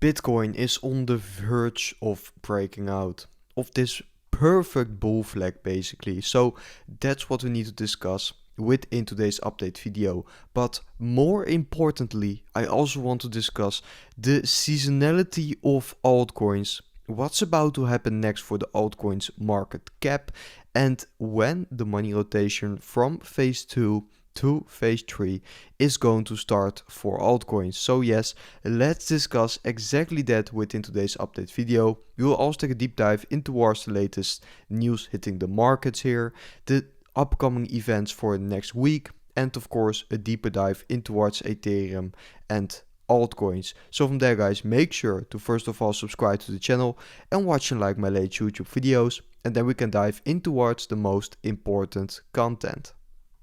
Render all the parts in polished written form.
Bitcoin is on the verge of breaking out of this perfect bull flag basically. So that's what we need to discuss within today's update video. But more importantly, I also want to discuss the seasonality of altcoins, what's about to happen next for the altcoins market cap, and when the money rotation from phase 2 to phase 3 is going to start for altcoins. So yes, let's discuss exactly that within today's update video. We will also take a deep dive into the latest news hitting the markets here, the upcoming events for the next week, and of course a deeper dive into Ethereum and altcoins. So from there guys, make sure to first of all subscribe to the channel and watch and like my latest YouTube videos, and then we can dive into the most important content.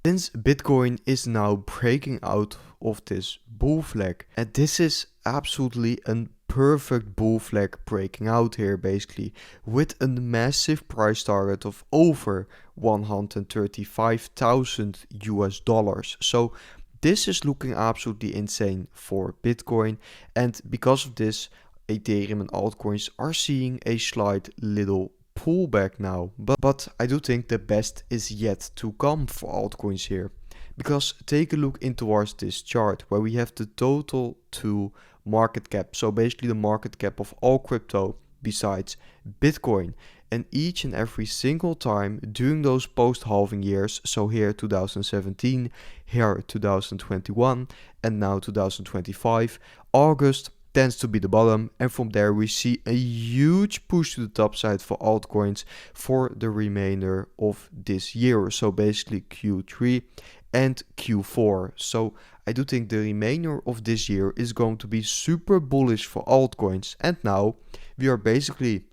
Since Bitcoin is now breaking out of this bull flag, and this is absolutely a perfect bull flag breaking out here basically, with a massive price target of over 135,000 US dollars. So this is looking absolutely insane for Bitcoin, and because of this, Ethereum and altcoins are seeing a slight little pullback now, but I do think the best is yet to come for altcoins here, because take a look into this chart where we have the total to market cap, so basically the market cap of all crypto besides Bitcoin, and each and every single time during those post-halving years, so here 2017, here 2021, and now 2025, August tends to be the bottom, and from there we see a huge push to the top side for altcoins for the remainder of this year, so basically Q3 and Q4. So I do think the remainder of this year is going to be super bullish for altcoins, and now we are basically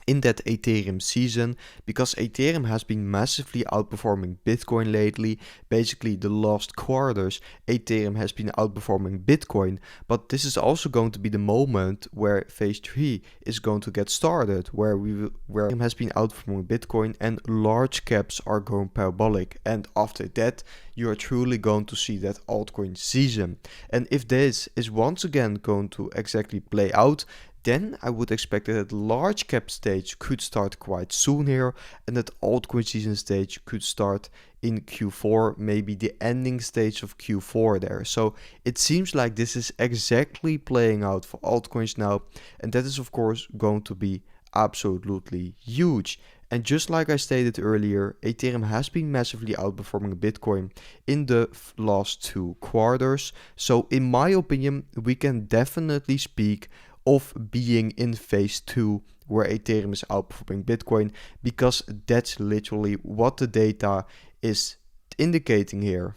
in that Ethereum season, because Ethereum has been massively outperforming Bitcoin lately. Basically the last quarters Ethereum has been outperforming Bitcoin, but this is also going to be the moment where phase 3 is going to get started, where Ethereum has been outperforming Bitcoin and large caps are going parabolic, and after that you are truly going to see that altcoin season. And if this is once again going to exactly play out, then I would expect that the large cap stage could start quite soon here, and that altcoin season stage could start in Q4, maybe the ending stage of Q4 there. So it seems like this is exactly playing out for altcoins now, and that is of course going to be absolutely huge. And just like I stated earlier, Ethereum has been massively outperforming Bitcoin in the last 2 quarters. So in my opinion, we can definitely speak of being in phase 2 where Ethereum is outperforming Bitcoin, because that's literally what the data is indicating here.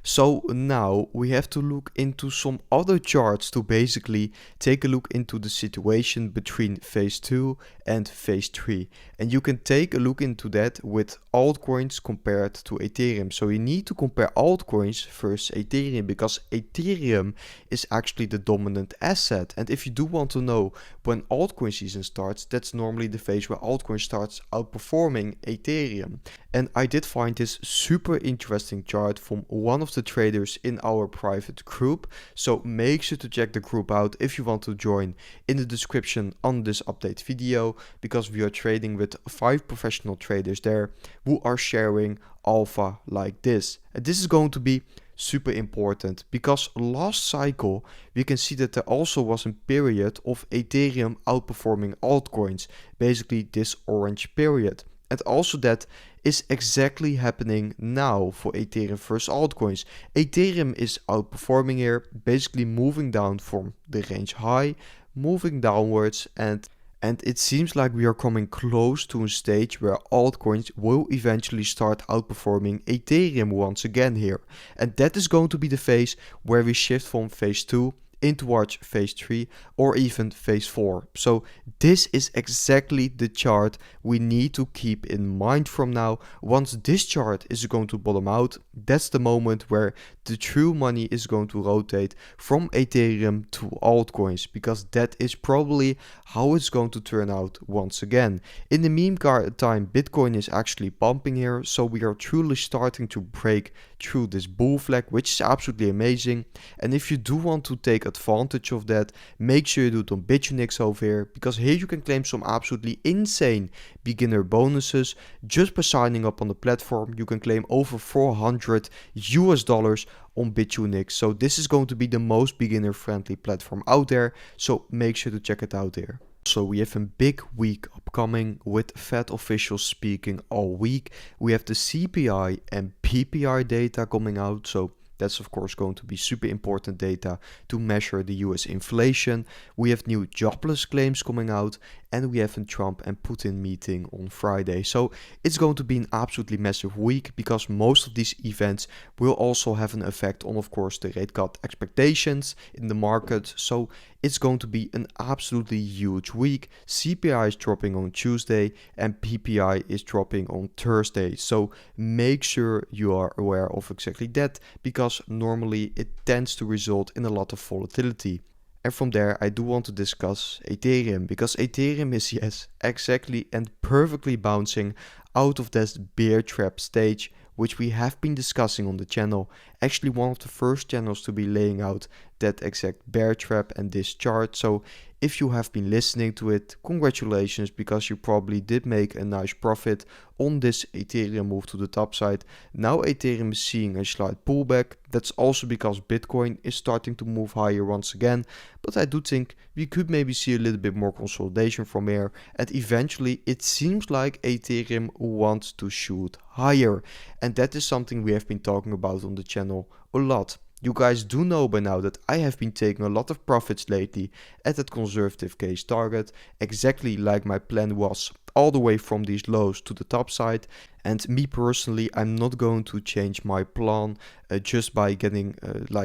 So now we have to look into some other charts to basically take a look into the situation between phase 2 and phase 3. And you can take a look into that with altcoins compared to Ethereum. So you need to compare altcoins versus Ethereum, because Ethereum is actually the dominant asset. And if you do want to know when altcoin season starts, that's normally the phase where altcoin starts outperforming Ethereum. And I did find this super interesting chart from one of the traders in our private group, so make sure to check the group out if you want to join, in the description on this update video, because we are trading with 5 professional traders there who are sharing alpha like this. And this is going to be super important, because last cycle we can see that there also was a period of Ethereum outperforming altcoins, basically this orange period. And also that is exactly happening now for Ethereum versus altcoins. Ethereum is outperforming here, basically moving down from the range high, moving downwards, and it seems like we are coming close to a stage where altcoins will eventually start outperforming Ethereum once again here. And that is going to be the phase where we shift from phase 2 in towards phase 3 or even phase 4. So this is exactly the chart we need to keep in mind from now. Once this chart is going to bottom out, that's the moment where the true money is going to rotate from Ethereum to altcoins, because that is probably how it's going to turn out once again. In the meantime, Bitcoin is actually pumping here, so we are truly starting to break through this bull flag, which is absolutely amazing. And if you do want to take advantage of that, make sure you do it on Bitunix over here, because here you can claim some absolutely insane beginner bonuses. Just by signing up on the platform, you can claim over $400 on Bitunix. So this is going to be the most beginner friendly platform out there, so make sure to check it out there. So we have a big week upcoming with Fed officials speaking all week. We have the CPI and PPI data coming out, so that's of course going to be super important data to measure the US inflation. We have new jobless claims coming out, and we have a Trump and Putin meeting on Friday. So it's going to be an absolutely massive week, because most of these events will also have an effect on, of course, the rate cut expectations in the market. So it's going to be an absolutely huge week. CPI is dropping on Tuesday and PPI is dropping on Thursday. So make sure you are aware of exactly that, because normally it tends to result in a lot of volatility. And from there, I do want to discuss Ethereum, because Ethereum is, yes, exactly and perfectly bouncing out of this bear trap stage, which we have been discussing on the channel. Actually, one of the first channels to be laying out that exact bear trap and this chart. So if you have been listening to it, congratulations, because you probably did make a nice profit on this Ethereum move to the top side. Now Ethereum is seeing a slight pullback. That's also because Bitcoin is starting to move higher once again. But I do think we could maybe see a little bit more consolidation from here. And eventually it seems like Ethereum wants to shoot higher. And that is something we have been talking about on the channel a lot. You guys do know by now that I have been taking a lot of profits lately at that conservative case target, exactly like my plan was, all the way from these lows to the top side. And me personally, I'm not going to change my plan just by getting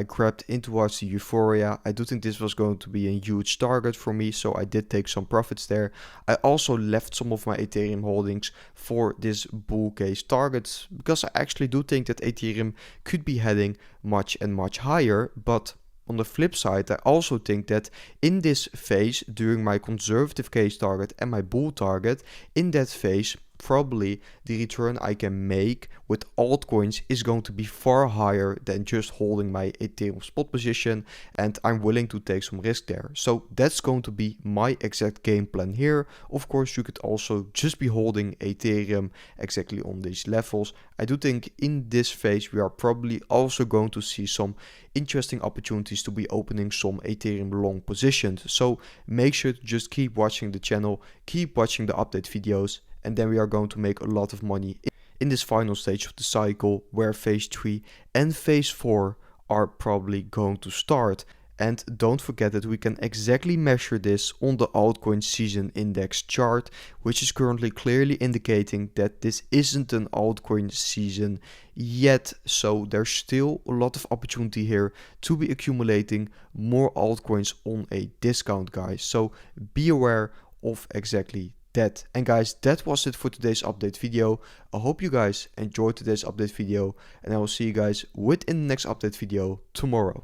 grabbed in towards the euphoria. I do think this was going to be a huge target for me, so I did take some profits there. I also left some of my Ethereum holdings for this bull case targets, because I actually do think that Ethereum could be heading much and much higher. But on the flip side, I also think that in this phase, during my conservative case target and my bull target, in that phase, probably the return I can make with altcoins is going to be far higher than just holding my Ethereum spot position, and I'm willing to take some risk there. So that's going to be my exact game plan here. Of course, you could also just be holding Ethereum exactly on these levels. I do think in this phase we are probably also going to see some interesting opportunities to be opening some Ethereum long positions. So make sure to just keep watching the channel, keep watching the update videos, and then we are going to make a lot of money in this final stage of the cycle, where phase 3 and phase 4 are probably going to start. And don't forget that we can exactly measure this on the altcoin season index chart, which is currently clearly indicating that this isn't an altcoin season yet. So there's still a lot of opportunity here to be accumulating more altcoins on a discount, guys. So be aware of exactly that. And guys, that was it for today's update video. I hope you guys enjoyed today's update video, and I will see you guys within the next update video tomorrow.